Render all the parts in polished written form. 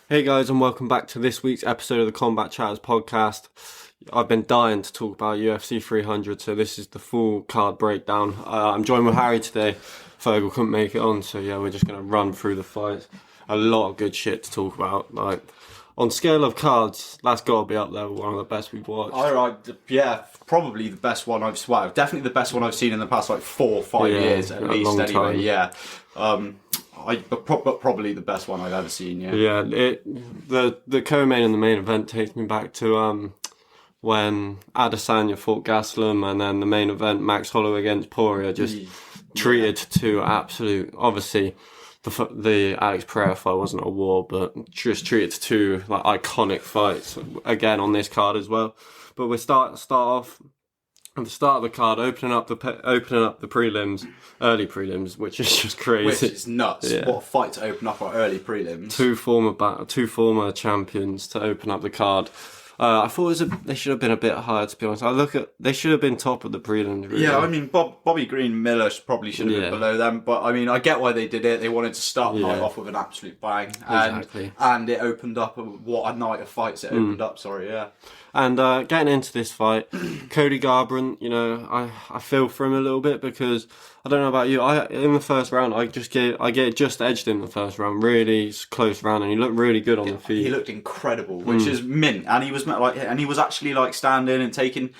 Hey guys, and welcome back to this week's episode of the Combat Chatters podcast. I've been dying to talk about UFC 300, so this is the full card breakdown. I'm joined with Harry today. Fergal couldn't make it on, so yeah, we're just going to run through the fights. A lot of good shit to talk about. Like, on scale of cards, that's got to be up there with one of the best we've watched. Yeah, probably the best one definitely the best one I've seen in the past 4 or 5 years at least. Anyway, time. Yeah. But probably the best one I've ever seen. Yeah. Yeah. The co-main and the main event takes me back to when Adesanya fought Gastelum, and then the main event Max Holloway against Poirier, just treated to absolute. Obviously, the Alex Pereira fight wasn't a war, but just treated to two iconic fights again on this card as well. But we start off at the start of the card, opening up the prelims, early prelims, which is just crazy. Which is nuts. Yeah. What a fight to open up our early prelims. Two former champions to open up the card. I thought they should have been a bit higher, to be honest. They should have been top of the prelims. Really. Yeah, I mean, Bobby Green Miller probably should have been below them, but I mean, I get why they did it. They wanted to start the night off with an absolute bang, and it opened up. What a night of fights it opened up. Sorry, yeah. And getting into this fight, Cody Garbrandt, I feel for him a little bit because I don't know about you. In the first round, I get just edged in the first round, really close round, and he looked really good on the feet. He looked incredible, which is mint, and he was actually standing and taking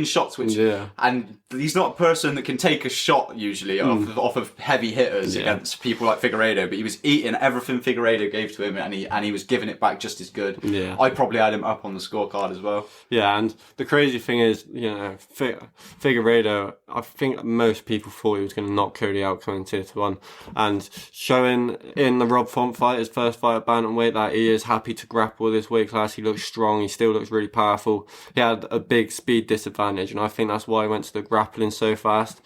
shots, and he's not a person that can take a shot usually off of heavy hitters against people like Figueiredo, but he was eating everything Figueiredo gave to him, and he was giving it back just as good. Yeah, I probably had him up on the scorecard as well. Yeah, and the crazy thing is, Figueiredo, I think most people thought he was going to knock Cody out coming tier 1, and showing in the Rob Font fight, his first fight at bantamweight, that he is happy to grapple with this weight class. He looks strong, he still looks really powerful. He had a big speed disadvantage, and I think that's why he went to the grappling so fast.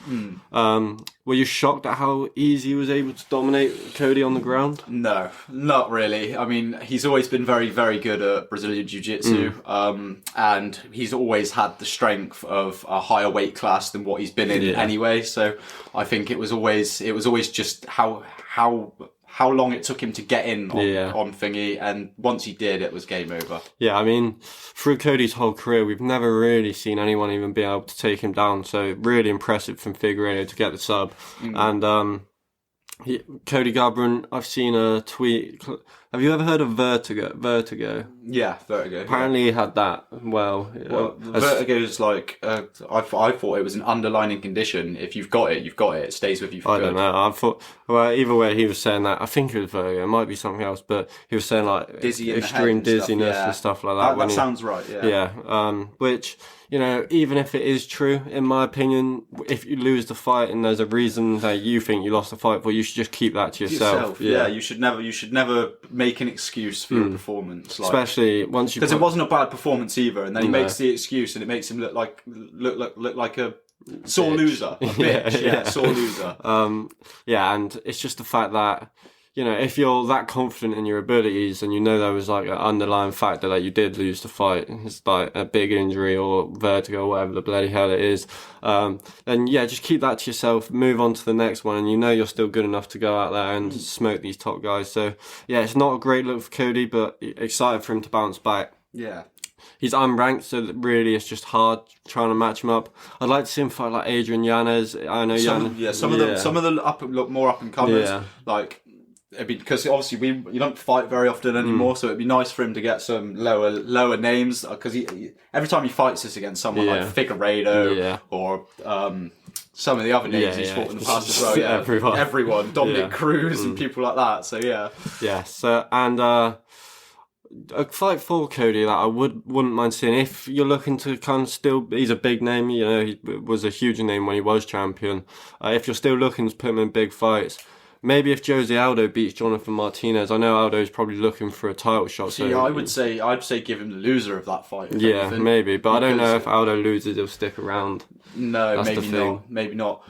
Were you shocked at how easy he was able to dominate Cody on the ground? No, not really. I mean, he's always been very, very good at Brazilian Jiu-Jitsu, and he's always had the strength of a higher weight class than what he's been in anyway. So I think it was always just how long it took him to get in on thingy, and once he did, it was game over. Yeah, I mean, through Cody's whole career, we've never really seen anyone even be able to take him down, so really impressive from Figueiredo to get the sub. And Cody Garbrandt, I've seen a tweet. Have you ever heard of Vertigo? Yeah, Vertigo. Apparently he had that. Vertigo is like, I thought it was an underlying condition. If you've got it, you've got it. It stays with you for good. I don't know. I thought, either way, he was saying that. I think it was vertigo. It might be something else, but he was saying extreme dizziness and stuff like that. That sounds right, yeah. Yeah, which, even if it is true, in my opinion, if you lose the fight and there's a reason that you think you lost the fight, you should just keep that to yourself. Yeah, you should never make an excuse for your performance. Especially once you... Because it wasn't a bad performance either, and then he makes the excuse and it makes him look like a sore loser. A bitch, sore loser. And it's just the fact that, if you're that confident in your abilities and there was an underlying factor that you did lose the fight, it's like a big injury or vertigo or whatever the bloody hell it is, then just keep that to yourself, move on to the next one, and you're still good enough to go out there and smoke these top guys. So it's not a great look for Cody, but excited for him to bounce back. Yeah. He's unranked, so really it's just hard trying to match him up. I'd like to see him fight like Adrian Yanez. I know some of the more up and comers, because obviously you don't fight very often anymore, so it'd be nice for him to get some lower names, because he every time he fights this against someone like Figueiredo or some of the other names he's fought in the past as well. Yeah, everyone, Dominic Cruz and people like that. So a fight for Cody that I wouldn't mind seeing, if you're looking to kind of still, he's a big name, he was a huge name when he was champion. If you're still looking to put him in big fights, maybe if Jose Aldo beats Jonathan Martinez. I know Aldo's probably looking for a title shot. I'd say give him the loser of that fight. Maybe, but I don't know if Aldo loses, he'll stick around. No, maybe not.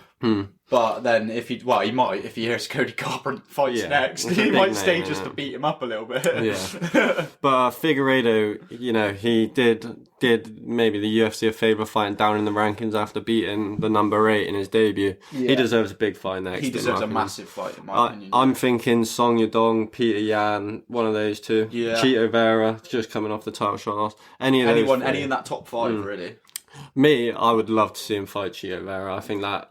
But then he might, if he hears Cody Garbrandt fights next, he might stay just to beat him up a little bit. Yeah. But Figueiredo, you know, he did maybe the UFC a favour fighting down in the rankings after beating the number 8 in his debut. Yeah. He deserves a big fight next. He deserves a massive fight, in my opinion. I'm thinking Song Yadong, Peter Yan, one of those two. Yeah. Chito Vera, just coming off the title shot loss. Any in that top 5, really. Me, I would love to see him fight Chito Vera. I think that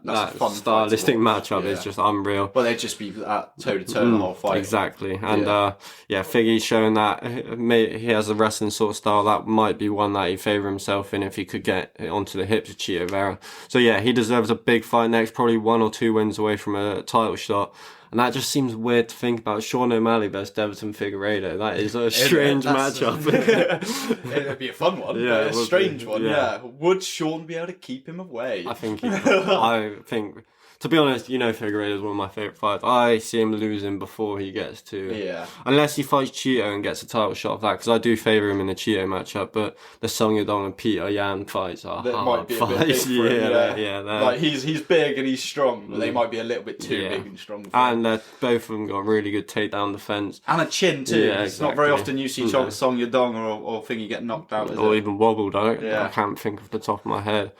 stylistic matchup is just unreal. Well, they'd just be toe to toe the whole fight. Exactly. And Figgy's showing that he has a wrestling sort of style. That might be one that he'd favour himself in if he could get onto the hips of Chito Vera. So yeah, he deserves a big fight next, probably 1 or 2 wins away from a title shot. And that just seems weird to think about. Sean O'Malley versus Deverton Figueiredo. That is a strange matchup. It'd be a fun one, but a strange one. Yeah. Would Sean be able to keep him away? I think he could. I think, to be honest, you know, Figueiredo is one of my favourite fights. I see him losing before he gets to... Yeah. Unless he fights Chito and gets a title shot of that, because I do favour him in the Chito matchup, but the Song Yadong and Peter Yan fights are hard fights. Like, he's big and he's strong, but they might be a little bit too big and strong for him. And both of them got really good takedown defence. And a chin too. Yeah, it's not very often you see Song Yadong or Thingy get knocked out, or even wobbled. I can't think off the top of my head.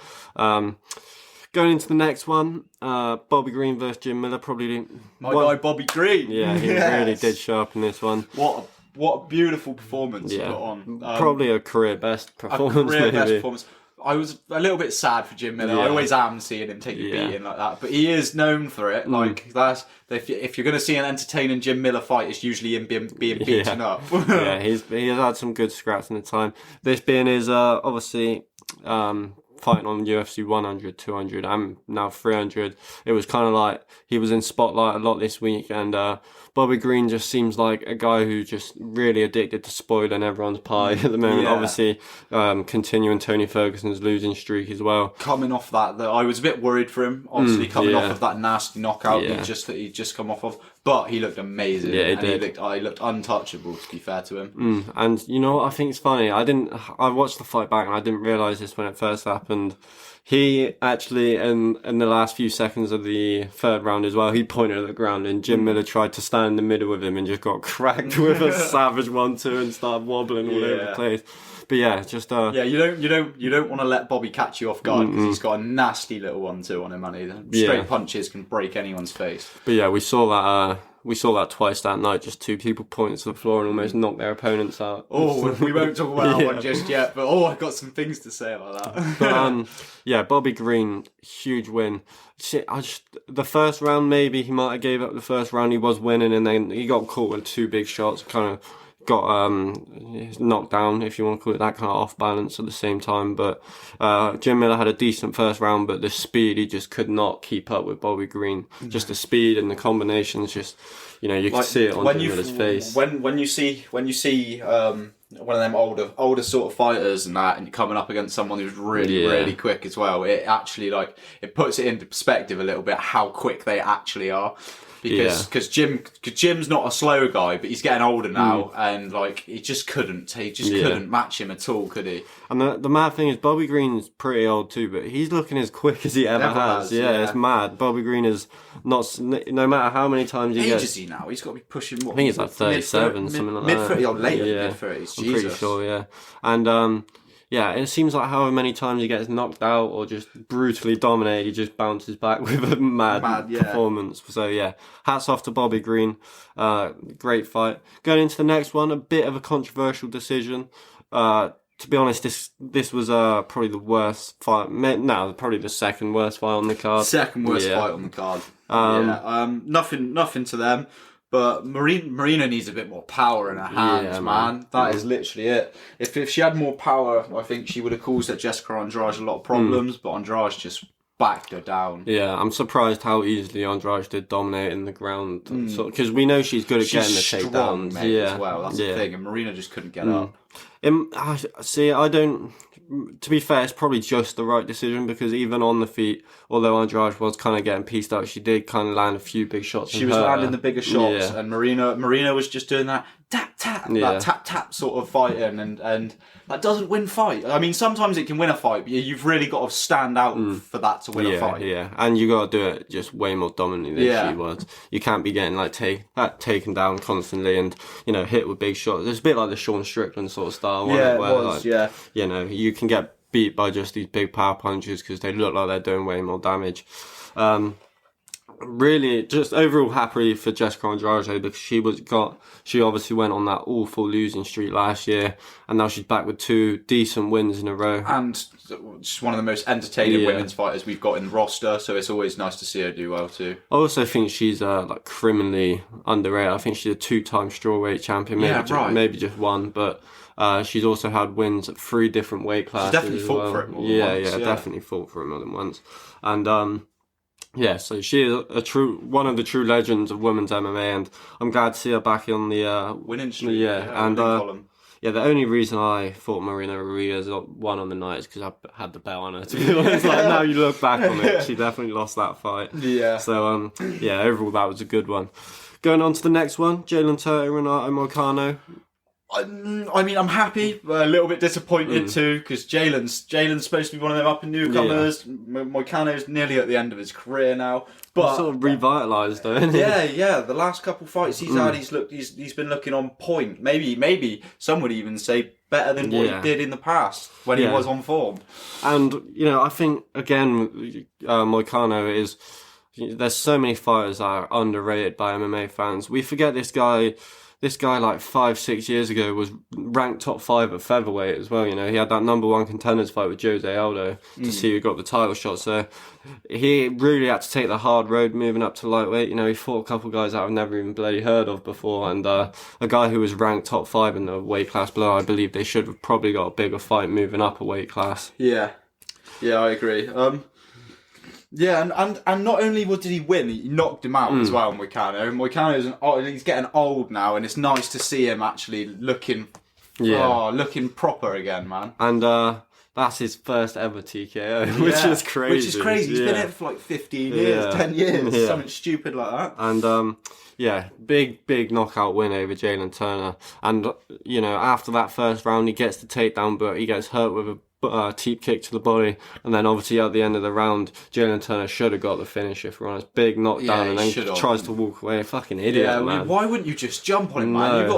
Going into the next one, Bobby Green versus Jim Miller, probably... My guy Bobby Green! Yeah, he really did show up in this one. What a beautiful performance he put on. Probably a career best performance, best performance. I was a little bit sad for Jim Miller. I always am seeing him take a beating like that, but he is known for it. Like if you're going to see an entertaining Jim Miller fight, it's usually him being beaten up. He has had some good scraps in the time. This being his obviously fighting on UFC 100, 200, and now 300. It was kind of like he was in spotlight a lot this week, and Bobby Green just seems like a guy who's just really addicted to spoiling everyone's pie at the moment. Obviously, continuing Tony Ferguson's losing streak as well. Coming off that I was a bit worried for him. Obviously, coming off of that nasty knockout he'd just come off of. But he looked amazing. Yeah, he did. He looked untouchable, to be fair to him. And you know what? I think it's funny. I watched the fight back and I didn't realise this when it first happened. He actually, in the last few seconds of the third round as well, he pointed at the ground and Jim Miller tried to stand in the middle with him and just got cracked with a savage 1-2 and started wobbling all over the place. But yeah, just you don't want to let Bobby catch you off guard because he's got a nasty little 1-2 on him, and straight punches can break anyone's face. But yeah, we saw that twice that night. Just 2 people pointing to the floor and almost knocked their opponents out. Oh, we won't talk about that one just yet. But I've got some things to say about that. But Bobby Green, huge win. The first round, maybe he might have gave up the first round. He was winning, and then he got caught with 2 big shots. Kind of got knocked down, if you want to call it that, kind of off balance at the same time. But Jim Miller had a decent first round, but the speed, he just could not keep up with Bobby Green. Just the speed and the combinations, just, you can see it on Jim Miller's face. When you see one of them older sort of fighters and that, and you're coming up against someone who's really quick as well, it actually it puts it into perspective a little bit how quick they actually are. Because Jim's not a slow guy, but he's getting older now, and he just couldn't match him at all, could he? And the mad thing is, Bobby Green's pretty old too, but he's looking as quick as he ever has. Yeah, it's mad. Bobby Green is not, no matter how many times he gets. Age is he now? He's got to be pushing what? I think he's like 37, something like that. Mid-30s or later mid-30s. I'm pretty sure, yeah. And it seems like however many times he gets knocked out or just brutally dominated, he just bounces back with a mad performance. So yeah, hats off to Bobby Green. Great fight. Going into the next one, a bit of a controversial decision. To be honest, this was probably the worst fight. No, probably the second worst fight on the card. Second worst fight on the card. Nothing to them. But Marina needs a bit more power in her hands, man. That is literally it. If she had more power, I think she would have caused Jessica Andrade a lot of problems, but Andrade just backed her down. Yeah, I'm surprised how easily Andrade did dominate in the ground. Because we know she's good at getting the takedowns. As well. That's the thing, and Marina just couldn't get up. See, I don't. To be fair, it's probably just the right decision because even on the feet, although Andrade was kind of getting pieced out, she did kind of land a few big shots. She was landing the bigger shots, and Marina was just doing that that tap sort of fighting, and that doesn't win fight. I mean, sometimes it can win a fight, but you've really got to stand out for that to win a fight. Yeah, and you got to do it just way more dominantly than she was. You can't be getting like taken down constantly and hit with big shots. It's a bit like the Sean Strickland sort of style. You can get beat by just these big power punches because they look like they're doing way more damage. Really, just overall happy for Jessica Andrade because she obviously went on that awful losing streak last year, and now she's back with 2 decent wins in a row. And she's one of the most entertaining women's fighters we've got in the roster, so it's always nice to see her do well too. I also think she's criminally underrated. I think she's a 2-time strawweight champion, maybe just one, but she's also had wins at 3 different weight classes. She's definitely fought for it more than once. Definitely fought for it more than once. And so she is one of the true legends of women's MMA, and I'm glad to see her back on the winning streak. The only reason I thought Marina Ruiz won on the night is because I had the bet on her. To be honest, now you look back on it, she definitely lost that fight. Yeah. So overall that was a good one. Going on to the next one, Jalen Turner, Renato Moicano. I mean, I'm happy, but a little bit disappointed too, because Jalen's supposed to be one of them up and newcomers. Moicano's nearly at the end of his career now, but sort of revitalised though. Isn't he? Yeah. The last couple fights he's had, he's been looking on point. Maybe some would even say better than what he did in the past when he was on form. And I think again, Moicano is. There's so many fighters that are underrated by MMA fans. We forget this guy. This guy, like 5-6 years ago, was ranked top 5 at featherweight as well. He had that number 1 contenders fight with Jose Aldo to see who got the title shot. So he really had to take the hard road moving up to lightweight. He fought a couple of guys that I've never even bloody heard of before, and a guy who was ranked top 5 in the weight class below. I believe they should have probably got a bigger fight moving up a weight class. Yeah, I agree. And not only did he win, he knocked him out as well, Moicano. He's getting old now, and it's nice to see him actually looking proper again, man. And that's his first ever TKO, which is crazy. He's been in it for like 15 years, 10 years, something stupid like that. And big knockout win over Jalen Turner. And after that first round, he gets the takedown, but he gets hurt with a teep kick to the body, and then obviously at the end of the round, Jalen Turner should have got the finish if we're honest. Big knockdown, and then tries to walk away. Fucking idiot, man. Why wouldn't you just jump on him, man? You've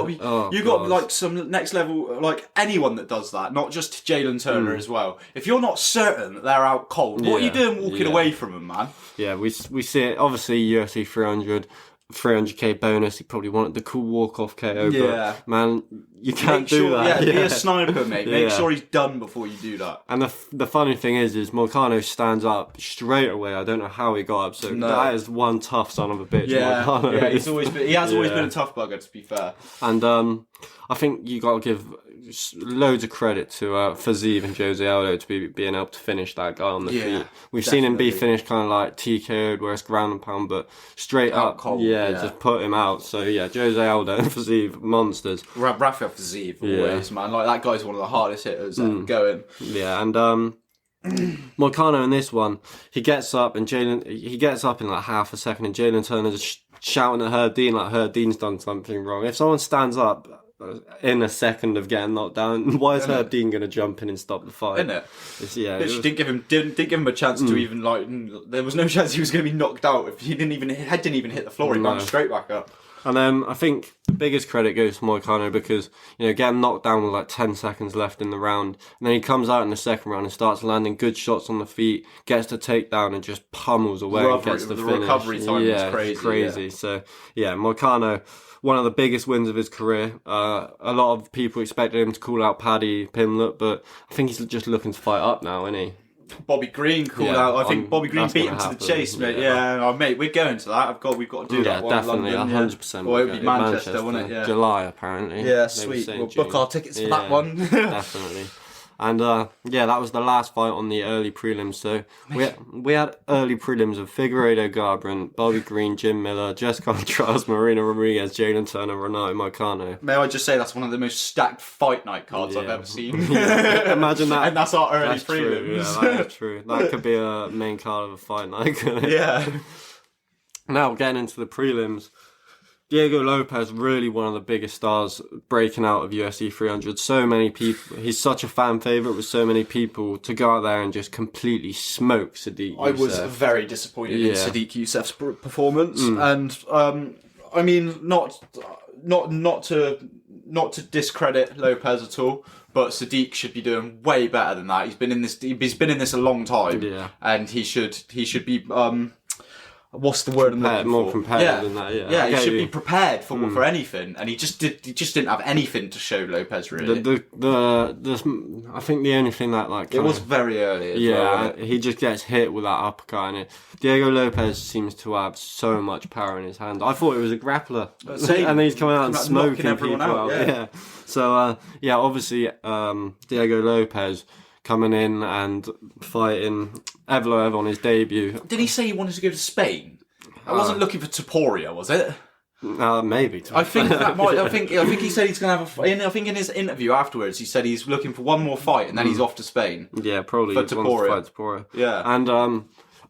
got to be like some next level, like anyone that does that, not just Jalen Turner as well. If you're not certain that they're out cold, what are you doing walking away from them, man? Yeah, we see it. Obviously, UFC 300k bonus. He probably wanted the cool walk-off KO, but man, you can't do that. Be a sniper, mate. Make sure he's done before you do that. And the funny thing is Moicano stands up straight away. I don't know how he got up. So that is one tough son of a bitch. Moicano. He has always been a tough bugger, to be fair. And I think you got to give loads of credit to Faziev and Jose Aldo to being able to finish that guy on the feet. We've seen him be finished kind of like TKO'd, where it's ground and pound, but straight up, cold, just put him out. So Jose Aldo and Faziev, monsters. Rafael Faziev, always, man. Like, that guy's one of the hardest hitters going. Yeah, and Moicano in this one, he gets up in like half a second, and Jalen Turner's shouting at Herdean like Herdean's done something wrong. If someone stands up in a second of getting knocked down, why is Herdean going to jump in and stop the fight? Isn't it? Didn't give him a chance to even there was no chance he was going to be knocked out if he didn't even hit the floor. He bounced straight back up. And I think the biggest credit goes to Moicano because, getting knocked down with like 10 seconds left in the round, and then he comes out in the second round and starts landing good shots on the feet, gets the takedown and just pummels away and gets the finish. Recovery time is crazy. So, Moicano, one of the biggest wins of his career. A lot of people expected him to call out Paddy Pimblett, but I think he's just looking to fight up now, isn't he? Bobby Green called out. I think Bobby Green beat him to the chase, mate. Mate, we're going to that. We've got to do that. Definitely, 100%. Well, it would be Manchester, wouldn't it? Yeah. July, apparently. Yeah, sweet. We'll book our tickets for that one. Definitely. And yeah, that was the last fight on the early prelims. So we had early prelims of Figueiredo Garbrandt, Bobby Green, Jim Miller, Jessica Charles, Marina Rodriguez, Jalen Turner, Renato Moicano. May I just say that's one of the most stacked fight night cards I've ever seen. Imagine that. And that's our early That's prelims. true. Yeah, that is true. That could be a main card of a fight night. Couldn't it? Yeah. Now getting into the prelims. Diego Lopez, really one of the biggest stars breaking out of UFC 300. So many people, he's such a fan favourite with so many people, to go out there and just completely smoke Sadiq Youssef. I was very disappointed in Sadiq Youssef's performance, and I mean, not to discredit Lopez at all, but Sadiq should be doing way better than that. He's been in this a long time, and he should be what's the word I'm looking for? More competitive than that, Yeah, he should be prepared for anything, and he just didn't have anything to show Lopez, really. I think the only thing that like it was very early. He just gets hit with that uppercut, and Diego Lopez seems to have so much power in his hand. I thought it was a grappler, and then he's coming out and smoking everyone out. Yeah. So obviously Diego Lopez coming in and fighting Evloev on his debut. Did he say he wanted to go to Spain? I wasn't looking for Topuria, was it? Maybe. I think that might. I think he said he's going to have I think in his interview afterwards, he said he's looking for one more fight and then he's off to Spain. Yeah, probably for Topuria. Yeah, and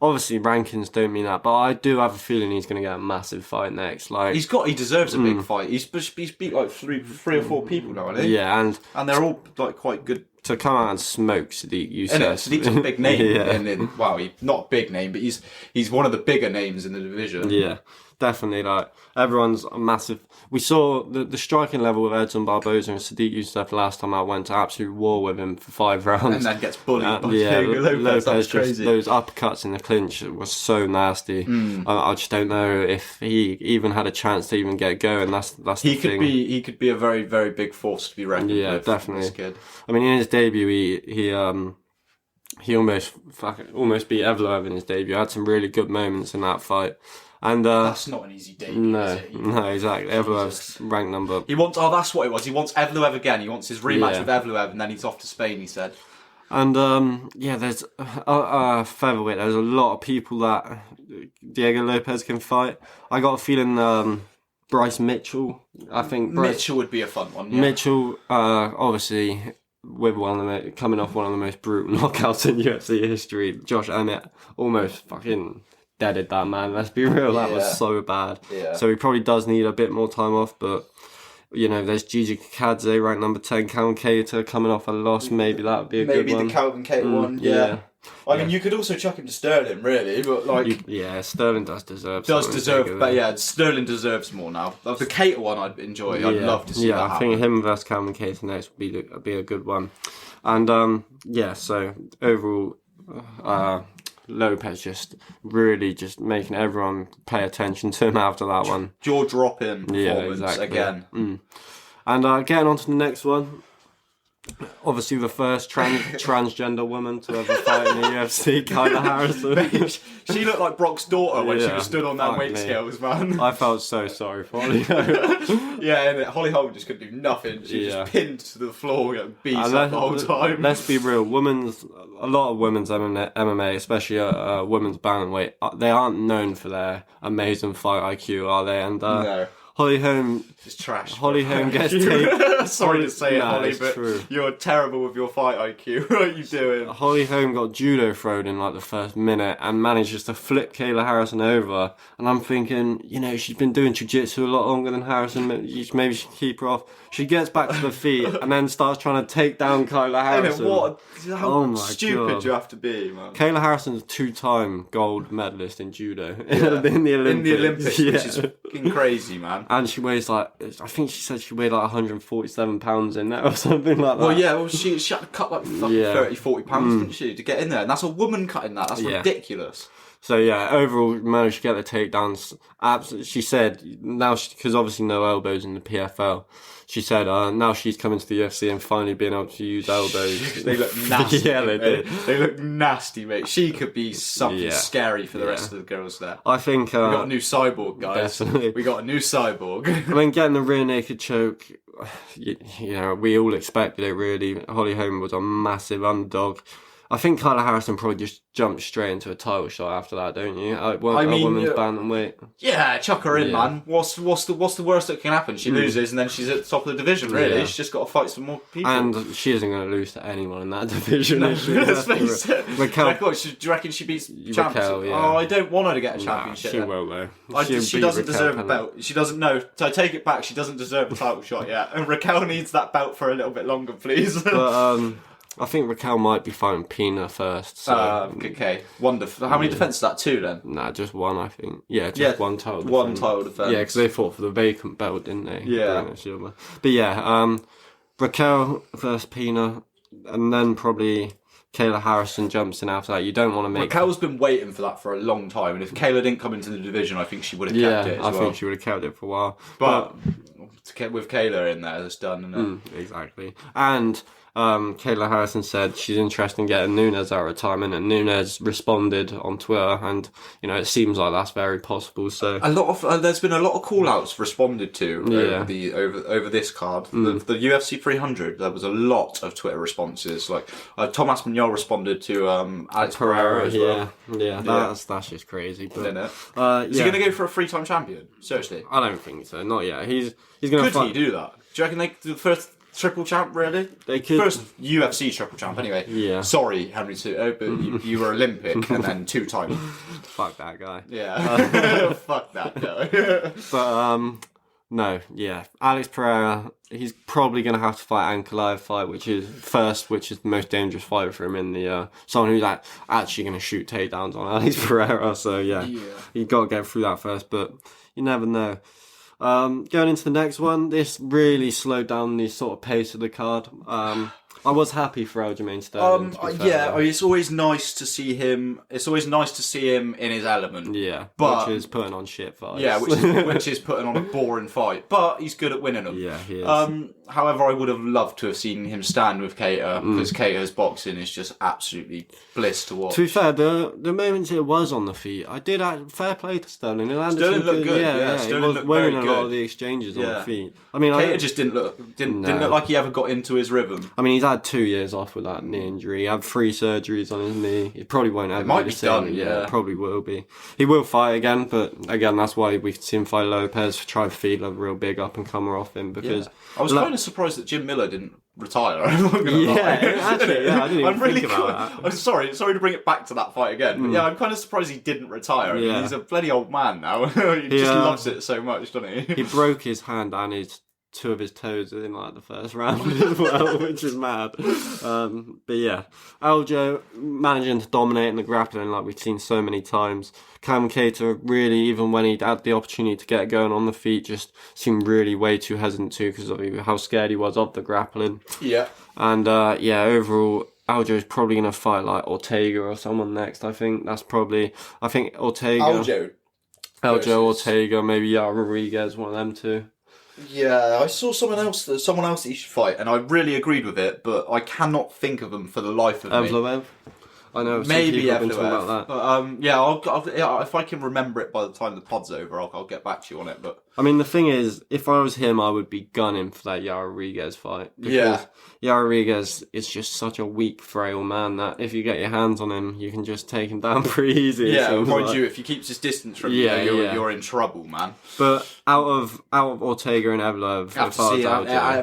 obviously rankings don't mean that, but I do have a feeling he's going to get a massive fight next. Like he deserves a big fight. He's beat like three or four people now, hasn't he? Yeah, and they're all like quite good. To come out and smoke Sadiq Youssef. Sadiq's a big name. Well, he's not a big name, but he's one of the bigger names in the division. Yeah, definitely. Like everyone's a massive. We saw the striking level with Edson Barboza and Sadiq Youssef last time I went to absolute war with him for 5 rounds. And then gets bullied by Lopez. That's crazy. Those uppercuts in the clinch was so nasty. I just don't know if he even had a chance to even get going. That's the thing. He could be a very, very big force to be reckoned with. Yeah, definitely. This kid. I mean, in his debut, he almost beat Evloev in his debut. Had some really good moments in that fight. And that's not an easy debut, is it? No, exactly. Evloev's ranked number. He wants. Oh, that's what it was. He wants Evloev again. He wants his rematch with Evloev, and then he's off to Spain. He said. And there's featherweight. There's a lot of people that Diego Lopez can fight. I got a feeling Bryce Mitchell. I think Mitchell would be a fun one. Yeah. Mitchell, obviously, with coming off one of the most brutal knockouts in UFC history. Josh Emmett almost fucking deaded that man. Let's be real, that was so bad. Yeah. So he probably does need a bit more time off, but there's Gigi Kakadze ranked number 10, Calvin Cater coming off a loss. Maybe that would be a good one. Maybe the Calvin Cater one. Yeah. I mean, you could also chuck him to Sterling, really, but Sterling does deserve. But Sterling deserves more now. Like the Cater one, I'd enjoy. I'd love to see that happen. I think him versus Calvin Cater next would be a good one. And so overall, Lopez just really just making everyone pay attention to him after that one. Jaw-dropping performance again. And getting on to the next one. Obviously, the first transgender woman to ever fight in the UFC, Kyla Harrison. She looked like Brock's daughter when she was stood on that weight scales, man. I felt so sorry for Holly Holm. And Holly Holm just couldn't do nothing. She just pinned to the floor, getting beat up the whole time. Let's be real, a lot of women's MMA, especially women's bantamweight, they aren't known for their amazing fight IQ, are they? And no. Holly Holm is trash. Holly Holm gets taken. Sorry to say it, Holly, but true. You're terrible with your fight IQ. What are you doing? Holly Holm got judo thrown in like the first minute and manages to flip Kayla Harrison over. And I'm thinking, she's been doing jiu-jitsu a lot longer than Harrison. Maybe she should keep her off. She gets back to the feet and then starts trying to take down Kyla Harrison. How stupid do you have to be, man? Kayla Harrison's a 2-time gold medalist in judo in the Olympics. Which is fucking crazy, man. And she weighs I think she said she weighed like 147 pounds in there or something like that. Well, she had to cut like fucking 30, 40 pounds, didn't she, to get in there? And that's a woman cutting that. That's ridiculous. So yeah, overall managed to get the takedowns. Absolutely, she said now because obviously no elbows in the PFL. She said now she's coming to the UFC and finally being able to use elbows. They look nasty. Yeah, they do. They look nasty, mate. She could be something scary for the rest of the girls there. I think we got a new cyborg, guys. Definitely. We got a new cyborg. I mean, getting the rear naked choke, you know, we all expected it. Really, Holly Holm was a massive underdog. I think Kyla Harrison probably just jumped straight into a title shot after that, don't you? A women's bantamweight. Yeah, chuck her in, man. What's the worst that can happen? She loses and then she's at the top of the division. Really, she's just got to fight some more people. And she isn't going to lose to anyone in that division. Let's face it. Raquel, do you reckon she beats champions? Raquel, yeah. Oh, I don't want her to get a championship. She will though. She doesn't deserve a belt. She doesn't know. So I take it back. She doesn't deserve a title shot yet. And Raquel needs that belt for a little bit longer, please. But I think Raquel might be fighting Pina first. So. Okay. Wonderful. How many defences is that? 2 then? Nah, just 1, I think. Yeah, just one title defense. One title defense. Yeah, because they fought for the vacant belt, didn't they? Yeah. But yeah, Raquel versus Pina, and then probably Kayla Harrison jumps in after that. You don't want to make... Raquel's been waiting for that for a long time, and if Kayla didn't come into the division, I think she would have kept it as well. I think she would have kept it for a while. But with Kayla in there, it's done, isn't it? Exactly. And... Kayla Harrison said she's interested in getting Nunes out of retirement, and Nunes responded on Twitter, and you know it seems like that's very possible. So a lot of there's been a lot of call outs responded to over this card. The UFC 300, there was a lot of Twitter responses. Like Thomas Munoz responded to Alex Pereira as well. That's just crazy. But, isn't it? Is he going to go for a 3-time champion? Seriously, I don't think so. Not yet. He's going to. Could he do that? Do you reckon they do the first triple champ, really? They could. First UFC triple champ, anyway. Yeah. Sorry, Henry Cejudo, but you were Olympic and then 2-time. Fuck that guy. Yeah. Fuck that guy. But, no, yeah. Alex Pereira, he's probably going to have to fight Ankalaev fight, which is the most dangerous fight for him in the, someone who's actually going to shoot takedowns on Alex Pereira. So, yeah. You've got to get through that first, but you never know. Going into the next one, this really slowed down the sort of pace of the card. I was happy for Aljamain Sterling. It's always nice to see him. It's always nice to see him in his element. Yeah, but which is putting on shit fights. Yeah, which is putting on a boring fight. But he's good at winning them. Yeah, he is. However, I would have loved to have seen him stand with Keita because Keita's boxing is just absolutely bliss to watch. To be fair, the moments it was on the feet, I did fair play to Sterling. Sterling looked good. Yeah, Sterling looked winning very a lot good. of the exchanges on the feet. I mean, Keita just didn't look like he ever got into his rhythm. I mean, he's had 2 years off with that knee injury. He had 3 surgeries on his knee. He probably won't ever might be be done. Yeah, probably will be. He will fight again, but again, that's why we see him fight Lopez, try to feed a real big up and comer off him because I was kind of surprised that Jim Miller didn't retire. I'm not gonna lie. Actually, I didn't even think about that. I'm sorry to bring it back to that fight again. But yeah, I'm kind of surprised he didn't retire. I mean, he's a bloody old man now. He just loves it so much, doesn't he? He broke his hand and 2 of his toes in like the first round as well, which is mad. But yeah, Aljo managing to dominate in the grappling like we've seen so many times. Cam Keita really, even when he had the opportunity to get going on the feet, just seemed really way too hesitant to because of how scared he was of the grappling. Yeah. And overall, Aljo is probably going to fight like Ortega or someone next. I think Ortega. Aljo, Ortega, maybe Yara Rodriguez, one of them two. Yeah, I saw someone else that he should fight, and I really agreed with it, but I cannot think of them for the life of me. I know maybe Evloev. About that. But I'll if I can remember it by the time the pod's over, I'll get back to you on it. But I mean, the thing is, if I was him, I would be gunning for that Yara Rodriguez fight. Because Yara Rodriguez is just such a weak, frail man that if you get your hands on him, you can just take him down pretty easy. Yeah, mind you, if he keeps his distance from you, you're in trouble, man. But out of Ortega and Evloev,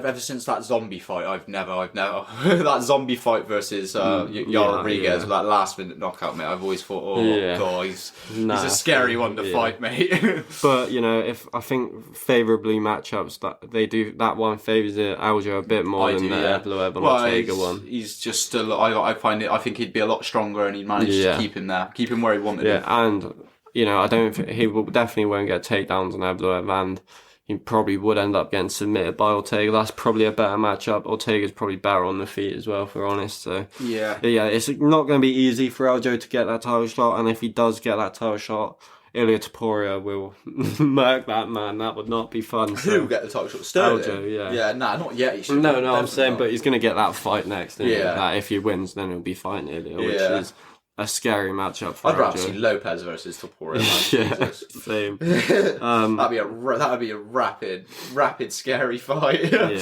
ever since that zombie fight, I've never that zombie fight versus Yara Rodriguez, that last minute knockout, mate. I've always thought, God, he's a scary one to fight, mate. But you know, if I think favourably matchups that they do, that one favours Aljo a bit more than the Evloev and Ortega one. He's just still. I think he'd be a lot stronger, and he'd manage to keep him there, keep him where he wanted him. And you know, I don't think he will definitely won't get takedowns on Evloev, and he probably would end up getting submitted by Ortega. That's probably a better matchup. Ortega's probably better on the feet as well, if we're honest. So yeah, it's not going to be easy for Aljo to get that title shot, and if he does get that title shot, Ilia Topuria will murk that man. That would not be fun. Who will get the title shot? Sterling? Aljo, yeah. Yeah, not yet. He should No, I'm saying, but he's going to get that fight next. Yeah. That if he wins, then he'll be fighting Ilia, which is a scary matchup for I'd rather Aljo. see Lopez versus Topuria. Yeah, same. That'd be a rapid, scary fight. Yeah.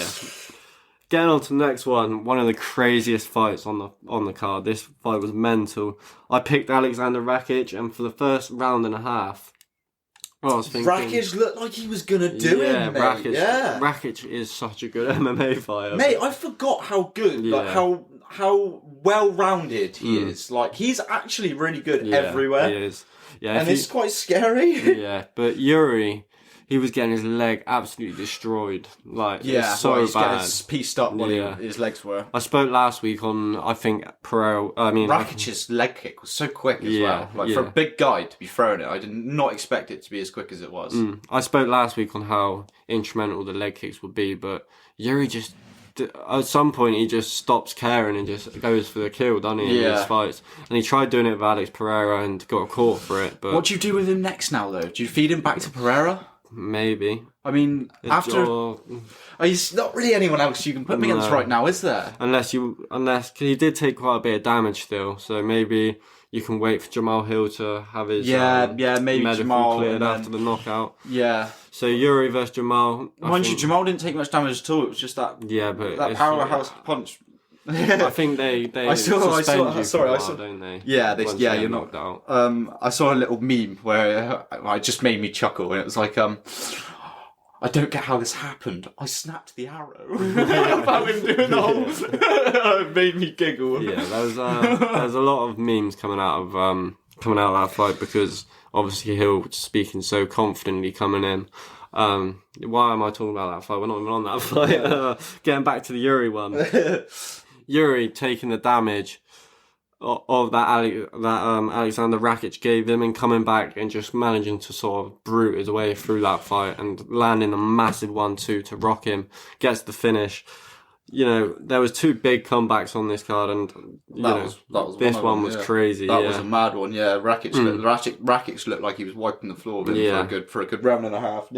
Getting on to the next one. One of the craziest fights on the card. This fight was mental. I picked Alexander Rakic, and for the first round and a half, I was thinking, Rakic looked like he was gonna do it, mate. Rakic is such a good MMA fighter. Mate, I forgot how good, like how well-rounded he is. Like, he's actually really good everywhere. He is. Yeah, and it's quite scary. Yeah, but Yuri, he was getting his leg absolutely destroyed. Like, it's so he's bad. getting pieced up while his legs were. I spoke last week on, I think, Rakic's leg kick was so quick as well. Like, for a big guy to be throwing it, I did not expect it to be as quick as it was. I spoke last week on how instrumental the leg kicks would be, but Yuri just, at some point, he just stops caring and just goes for the kill, doesn't he, in his fights? And he tried doing it with Alex Pereira and got caught for it. But what do you do with him next now, though? Do you feed him back to Pereira? Maybe. I mean, he's not really anyone else you can put him against right now, is there? Unless he did take quite a bit of damage still, so maybe you can wait for Jamal Hill to have his maybe medical Jamal cleared after the knockout. Yeah. So Yuri versus Jamal. Mind you, Jamal didn't take much damage at all. It was just that powerhouse punch. I think they suspend you for a while, don't they? Yeah, you're knocked out. I saw a little meme where it just made me chuckle, and it was like, I don't get how this happened. I snapped the arrow. About him doing the whole. It made me giggle. Yeah, there's a lot of memes coming out of that fight because obviously Hill speaking so confidently coming in. Why am I talking about that fight? We're not even on that fight. Getting back to the Yuri one. Yuri taking the damage of that Alexander Rakic gave him and coming back and just managing to sort of brute his way through that fight and landing a massive 1-2 to rock him, gets the finish. You know, there was two big comebacks on this card, and this one was crazy. That was a mad one. Yeah, Rakic looked like he was wiping the floor with him for a good round and a half.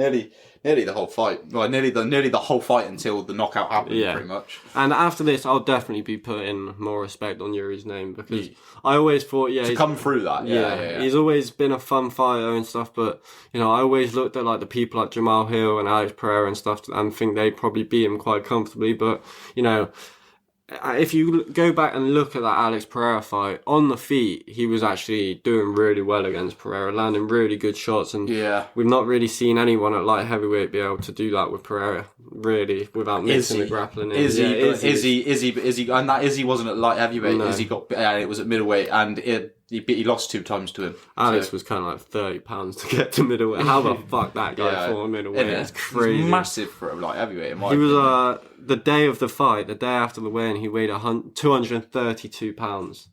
Nearly the whole fight. Well, nearly the whole fight until the knockout happened. Pretty much. And after this, I'll definitely be putting more respect on Yuri's name because I always thought, to come through that. Yeah, he's always been a fun fighter and stuff. But you know, I always looked at like the people like Jamal Hill and Alex Pereira and stuff, and think they probably beat him quite comfortably. But you know, if you go back and look at that Alex Pereira fight, on the feet, he was actually doing really well against Pereira, landing really good shots. And we've not really seen anyone at light heavyweight be able to do that with Pereira, really, without mixing the grappling in. Izzy, and that Izzy wasn't at light heavyweight. No. Izzy it was at middleweight, and he lost 2 times to him. Alex was kind of like 30 pounds to get to middleweight. How the fuck that guy fought middleweight? It's crazy. He's massive for a light heavyweight. He was the day of the fight, the day after the weigh-in, he weighed 232 pounds.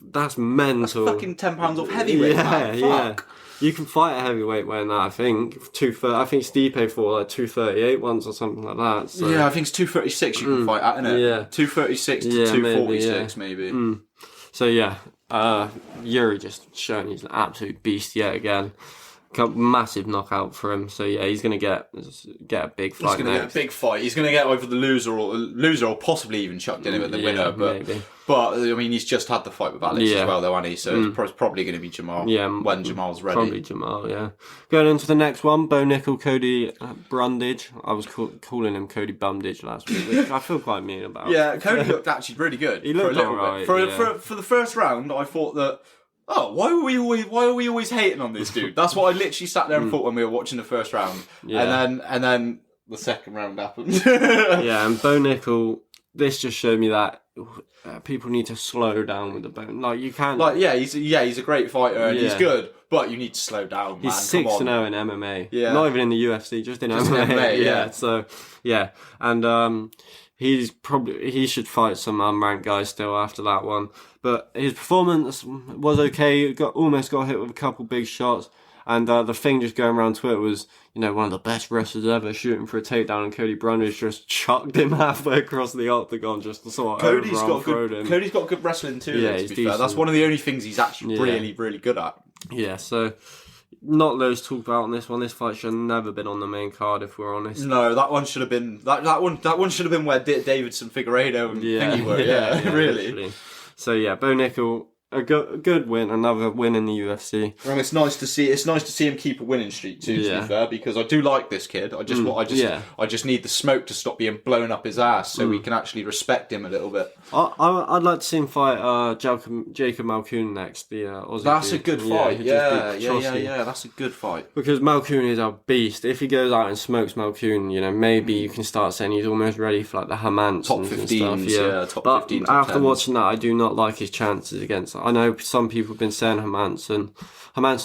That's mental. That's fucking 10 pounds off heavyweight. Yeah. You can fight a heavyweight weighing that. I think I think Stipe fought like 238 once or something like that. So. Yeah, I think it's 236 you can fight at, isn't it? Yeah, 236 to 246 maybe. So Yuri just showing he's an absolute beast yet again. Massive knockout for him. So he's going to get a big fight. He's going to get a big fight. He's going to get over the loser or possibly even chucked in with the winner. But I mean, he's just had the fight with Alex as well, though, hasn't he? So it's probably going to be Jamal. When Jamal's ready. Probably Jamal. Yeah. Going on to the next one, Bo Nickel, Cody Brundage. I was calling him Cody Bumdage last week, which I feel quite mean about. Yeah, Cody looked actually really good. He looked alright. For the first round, I thought that. Oh, why are we always hating on this dude? That's what I literally sat there and thought when we were watching the first round. Yeah. And then the second round happened. And Bo Nickel, this just showed me that people need to slow down with the bone. Like you can't. He's a great fighter and he's good, but you need to slow down. Man. He's 6-0 in MMA. Yeah. Not even in the UFC, just in MMA. Yeah. So and he should fight some unranked guys still after that one. But his performance was okay. Almost got hit with a couple big shots. And the thing just going around Twitter was, you know, one of the best wrestlers ever shooting for a takedown, and Cody Brundage just chucked him halfway across the octagon just to sort of Cody's got good wrestling too. Yeah, to be fair. That's one of the only things he's actually really, really good at. Yeah, so not loads to talk about on this one. This fight should have never been on the main card, if we're honest. No, that one should have been that one should have been where Davidson, Figueiredo, and Thingy were. Yeah, really. Literally. So yeah, Bo Nickel. A good win, another win in the UFC. And it's nice to see. It's nice to see him keep a winning streak too. To be fair, because I do like this kid. I just need the smoke to stop being blown up his ass, so we can actually respect him a little bit. I'd like to see him fight Jacob Malkoun next. The Aussie. That's dude. a good fight. Yeah. That's a good fight. Because Malkoun is a beast. If he goes out and smokes Malkoun, you know, maybe you can start saying he's almost ready for like the Hamans top 15s. Yeah, top 15. But after watching that, I do not like his chances against. I know some people have been saying Hermansson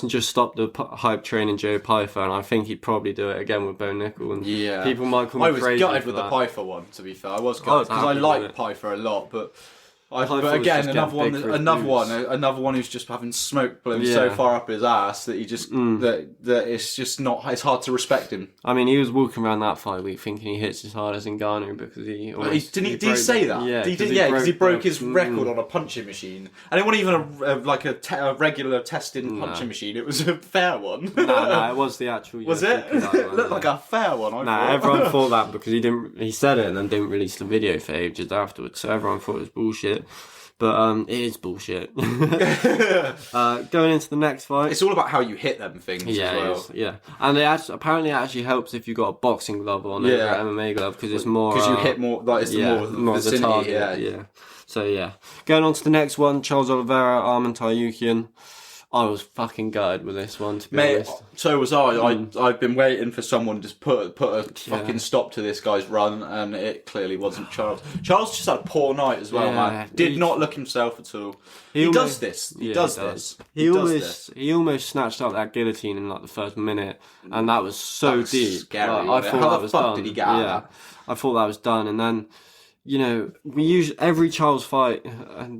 just stopped the hype train in Joe Pyfer, and I think he'd probably do it again with Bo Nickel. And people might call me crazy. I was gutted with the Pyfer one, to be fair. I was gutted because I like Pyfer a lot, but again, another one who's just having smoke blown so far up his ass that he just that it's just not. It's hard to respect him. I mean, he was walking around that fight week thinking he hits as hard as Ngannou because did he say that? Yeah, because he broke his record on a punching machine, and it wasn't even a regular testing punching machine. It was a fair one. No, it was the actual. Was it? It looked like a fair one. Everyone thought that because he said it and then didn't release the video for ages afterwards, so everyone thought it was bullshit. But it is bullshit. Going into the next fight, it's all about how you hit them things. Yeah, as well. And apparently it actually helps if you've got a boxing glove on over an MMA glove because it's more because you hit more. Like it's more the target. Yeah. So going on to the next one, Charles Oliveira, Arman Taryukian. I was fucking gutted with this one, to be honest. So was I. I've been waiting for someone to put a fucking stop to this guy's run, and it clearly wasn't Charles. Charles just had a poor night as well, man. Did not look himself at all. He does this. He does this. He almost snatched up that guillotine in like the first minute, and that was so deep. Scary. I thought How that the was fuck done. did he get out of that? I thought that was done, and then. You know, we use every Charles fight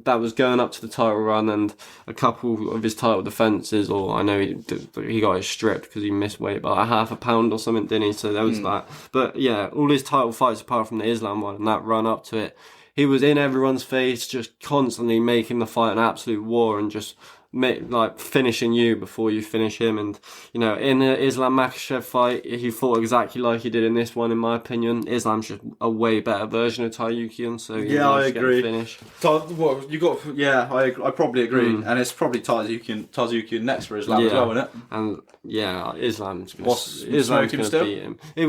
that was going up to the title run, and a couple of his title defences, or I know he got it stripped because he missed weight by like half a pound or something, didn't he? So there was that. But yeah, all his title fights apart from the Islam one and that run up to it, he was in everyone's face, just constantly making the fight an absolute war and just finishing you before you finish him. And you know, in the Islam Makhachev fight, he fought exactly like he did in this one, in my opinion. Islam's just a way better version of Taryukian, so I agree. Finish. I probably agree, and it's probably Taryukian next for Islam as well, isn't it? And Islam's going to beat him. I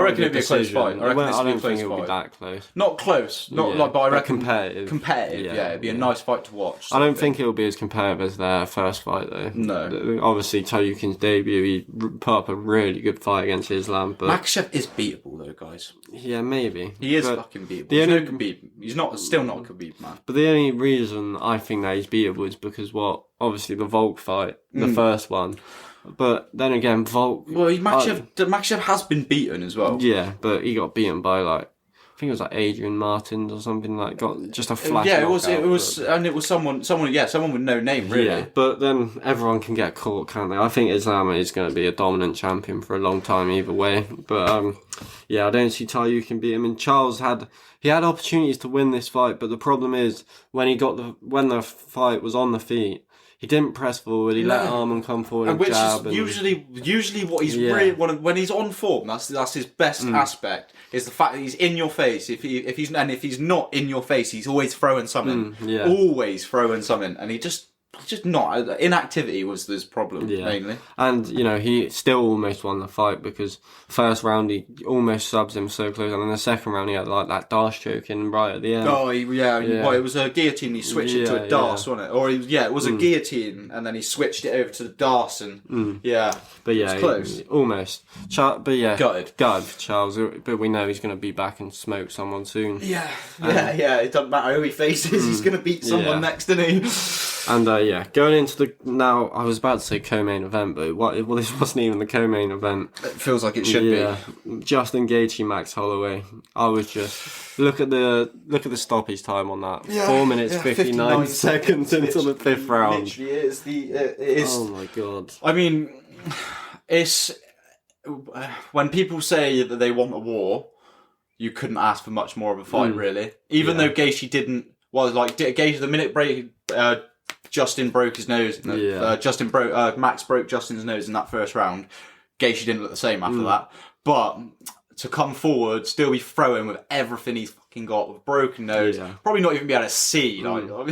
reckon it'd be a close fight. I don't think it would be that close. Not close, but I reckon competitive. Yeah, it'd be a nice fight to watch. I don't think it'll be as competitive as their first fight though. No. Obviously Taryukin's debut, he put up a really good fight against Islam, but Makhachev is beatable though, guys. Yeah, maybe. He is fucking beatable. He's still not a Khabib man. But the only reason I think that he's beatable is because obviously the Volk fight, the first one. But then again, Volk. Well, Makhachev has been beaten as well. Yeah, but he got beaten by I think it was like Adrian Martins or something, got just a flash. Yeah, it was someone with no name really. Yeah, but then everyone can get caught, can't they? I think Islam is going to be a dominant champion for a long time either way. But I don't see Taryukin beat him. And Charles had opportunities to win this fight, but the problem is when the fight was on the feet, he didn't press forward. He let Arman come forward and jab. Usually what he's really when he's on form. That's his best aspect. Is the fact that he's in your face. If he's not in your face, he's always throwing something. Always throwing something, and he just not. Inactivity was his problem mainly. And you know, he still almost won the fight because first round he almost subs him so close, and then the second round he had like that Darce choke in right at the end. Oh Well, it was a guillotine. He switched it to a Darce, wasn't it? Or it was a guillotine, and then he switched it over to the Darce, and But it was close, almost. Gutted for Charles, but we know he's going to be back and smoke someone soon. Yeah. It doesn't matter who he faces. He's going to beat someone next, isn't he? And yeah, going into the now, I was about to say co-main event, but this wasn't even the co-main event. It feels like it should be. Justin Gaethje, Max Holloway. I was just look at the stoppage time on that. 4 minutes 59 seconds into the 5th round. Literally, it is. Oh my god! I mean, it's when people say that they want a war, you couldn't ask for much more of a fight, really. Even though Gaethje didn't. Well, like Gaethje, the minute Justin broke his nose. Max broke Justin's nose in that first round. Gaethje didn't look the same after that. But to come forward, still be throwing with everything he's fucking got, with a broken nose, probably not even be able to see. Like, water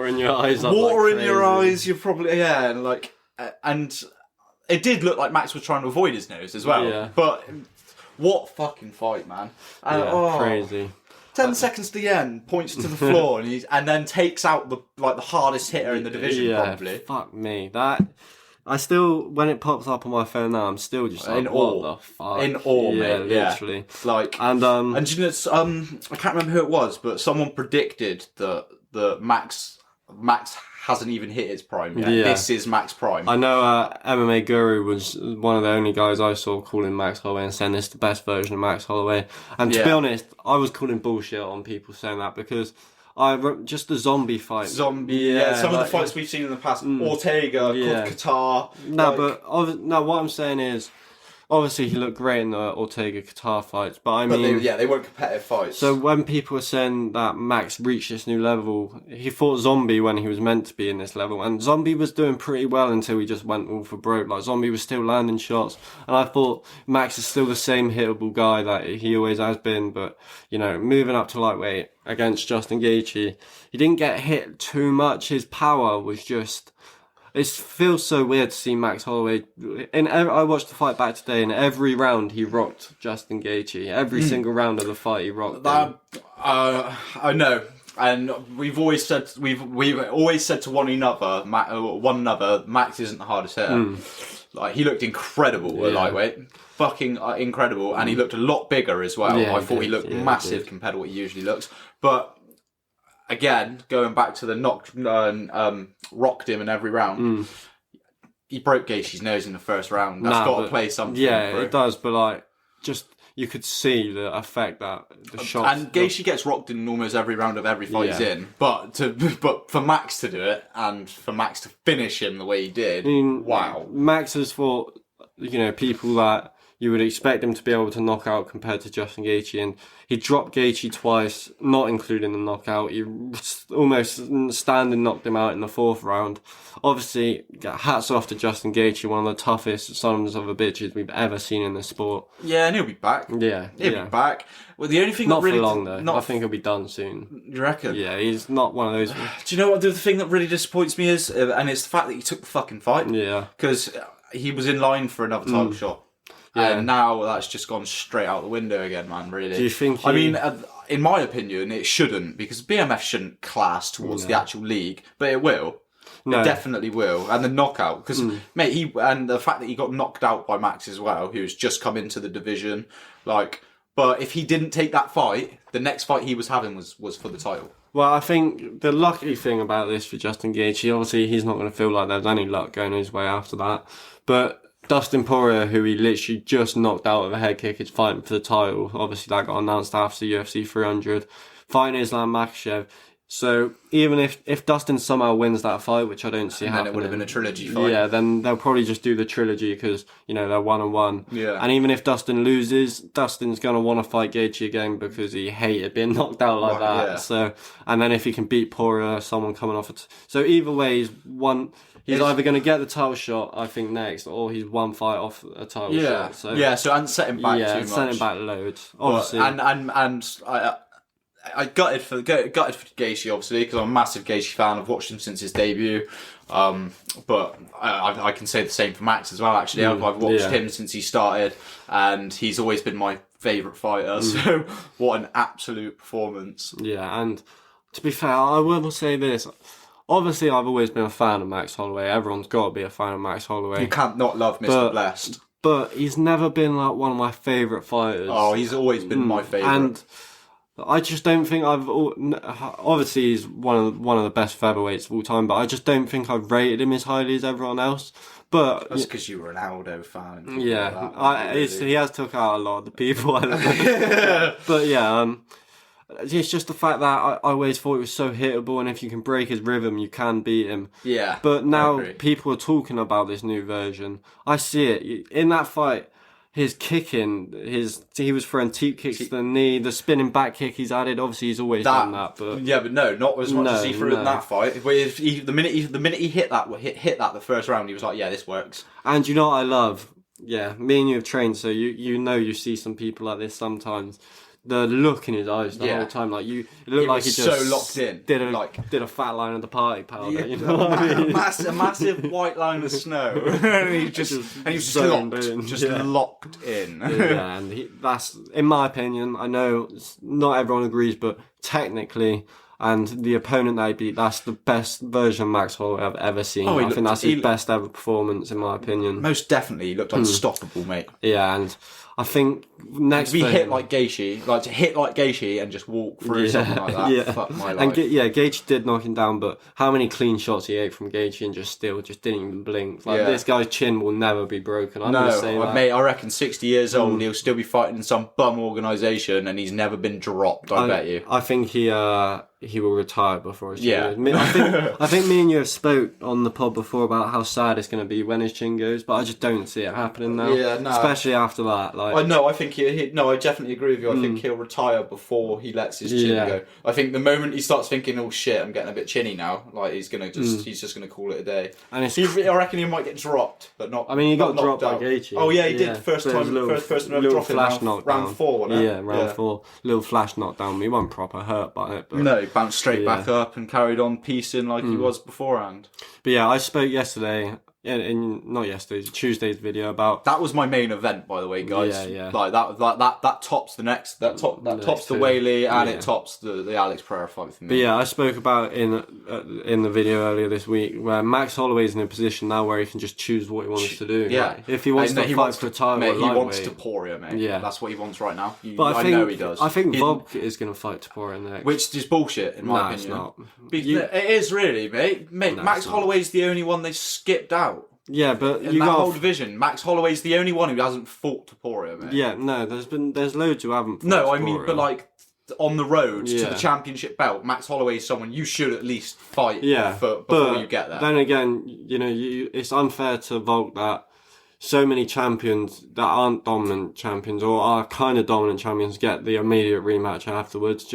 in your eyes. Water in your eyes. You're probably and it did look like Max was trying to avoid his nose as well. Yeah. But what fucking fight, man! Crazy. 10 seconds to the end, points to the floor, and then takes out the hardest hitter in the division, probably. Fuck me. I still, when it pops up on my phone now, I'm still just like, what the fuck? In awe, mate. Literally. And you know, I can't remember who it was, but someone predicted that Max hasn't even hit its prime yet. This is Max prime. I know MMA Guru was one of the only guys I saw calling Max Holloway and saying this is the best version of Max Holloway. And to be honest, I was calling bullshit on people saying that because just the zombie fight. Some of the fights we've seen in the past, Ortega, Qatar. No, what I'm saying is, obviously, he looked great in the Ortega-Qatar fights, but I mean... they weren't competitive fights. So when people are saying that Max reached this new level, he fought Zombie when he was meant to be in this level, and Zombie was doing pretty well until he just went all for broke. Like, Zombie was still landing shots, and I thought Max is still the same hittable guy that he always has been, but, you know, moving up to lightweight against Justin Gaethje, he didn't get hit too much. His power was just... It feels so weird to see Max Holloway. I watched the fight back today, and every round he rocked Justin Gaethje. Every single round of the fight he rocked him. I know, and we've always said to one another, Max isn't the hardest hitter. Like, he looked incredible at lightweight, fucking incredible, and he looked a lot bigger as well. I thought he looked massive compared to what he usually looks, but. Again, going back to the rocked him in every round. He broke Gaethje's nose in the first round. That's got to play something. Yeah, it does. But like, just you could see the effect that the shots. And Gaethje gets rocked in almost every round of every fight he's in. But for Max to do it and for Max to finish him the way he did, wow. Max has fought, people that you would expect him to be able to knock out compared to Justin Gaethje, and he dropped Gaethje twice, not including the knockout. He almost standing knocked him out in the 4th round. Obviously, hats off to Justin Gaethje, one of the toughest sons of a bitches we've ever seen in the sport. Yeah, and he'll be back. Yeah, he'll be back. Well, the only thing not that really for long though. I think he'll be done soon. You reckon? Yeah, he's not one of those. Do you know what the thing that really disappoints me is, and it's the fact that he took the fucking fight. Yeah, because he was in line for another title shot. Yeah. And now that's just gone straight out the window again, man, really. Do you think I mean, in my opinion, it shouldn't, because BMF shouldn't class towards the actual league, but it will. No. It definitely will. And the knockout, because, mate, and the fact that he got knocked out by Max as well, who's just come into the division, but if he didn't take that fight, the next fight he was having was for the title. Well, I think the lucky thing about this for Justin Gaethje, obviously he's not going to feel like there's any luck going his way after that, but Dustin Poirier, who he literally just knocked out with a head kick, is fighting for the title. Obviously, that got announced after UFC 300. Fighting Islam Makhachev. So, even if Dustin somehow wins that fight, which I don't see happening... then it would have been a trilogy fight. Yeah, then they'll probably just do the trilogy because, they're 1-1. Yeah. And even if Dustin loses, Dustin's going to want to fight Gaethje again because he hated being knocked out like that. Yeah. So, and then if he can beat Poirier, someone coming off it. So, either way, He's either going to get the title shot, I think, next, or he's one fight off a title shot. So and set him back too much. Yeah, set him back loads. Obviously. And I gutted for Gaethje, obviously, because I'm a massive Gaethje fan. I've watched him since his debut. But I can say the same for Max as well, actually. I've watched him since he started, and he's always been my favourite fighter. So, what an absolute performance. Yeah, and to be fair, I will say this. Obviously, I've always been a fan of Max Holloway. Everyone's got to be a fan of Max Holloway. You can't not love Mr. Blessed. But he's never been like one of my favourite fighters. Oh, he's always been my favourite. And I just don't think obviously he's one of the best featherweights of all time, but I just don't think I've rated him as highly as everyone else. But that's because you were an Aldo fan. And yeah, like he has took out a lot of the people. But yeah, it's just the fact that I always thought he was so hittable, and if you can break his rhythm, you can beat him. Yeah. But now people are talking about this new version. I see it in that fight. His kicking, he was throwing teep kicks to the knee, the spinning back kick he's added. Obviously, he's always done that, but not as much as he threw in that fight. The minute he hit that the first round, he was like, yeah, this works. And you know what I love? Yeah, me and you have trained, so you see some people like this sometimes. The look in his eyes the whole time, like it looked like he just so locked in. Did a fat line of the party powder. Yeah, you know what I mean? A massive white line of snow, and he was just locked in. Yeah, and that's, in my opinion. I know not everyone agrees, but technically, and the opponent that he beat, that's the best version of Max Holloway I've ever seen. I think that's his best ever performance, in my opinion. Most definitely, he looked unstoppable, mate. Yeah, and I think next to hit like Gaethje, and just walk through something like that. Fuck my life. And Gaethje did knock him down, but how many clean shots he ate from Gaethje and just didn't even blink. This guy's chin will never be broken. I'm gonna say that. Mate, I reckon 60 years old, he'll still be fighting in some bum organisation, and he's never been dropped. I bet you. I think he will retire before his chin goes. I think me and you have spoke on the pod before about how sad it's going to be when his chin goes, but I just don't see it happening now. Yeah, no. Especially after that. I think I definitely agree with you. I think he'll retire before he lets his chin go. I think the moment he starts thinking, oh shit, I'm getting a bit chinny now, like he's just gonna call it a day. And I reckon he might get dropped, but not. I mean, he got dropped by Gaethje. Oh yeah, he did. First person ever dropped him round 4. Wasn't it? Yeah, round 4. Little flash knockdown. He wasn't proper hurt by it. But no, he bounced straight back up and carried on piecing like he was beforehand. But yeah, I spoke yesterday. Not yesterday's, Tuesday's video about that was my main event, by the way, guys. Yeah. Like that tops the next. That tops the Whaley and it tops the Alex Pereira fight for me. But yeah, I spoke about in the video earlier this week where Max Holloway's in a position now where he can just choose what he wants to do. Yeah, like, if he wants to fight for a title, mate, he wants Topuria, mate. Yeah, that's what he wants right now. I know he does. I think Volk is going to fight Topuria next, which is bullshit in my opinion. It's not. It is really, mate. Max Holloway's the only one they skipped out. Yeah, but in that whole division, Max Holloway's the only one who hasn't fought Topuria, mate. Yeah, no, there's loads who haven't fought No, Topuria. I mean, but like on the road to the championship belt, Max Holloway is someone you should at least fight before you get there. Then again, it's unfair to Volk that so many champions that aren't dominant champions or are kind of dominant champions get the immediate rematch afterwards.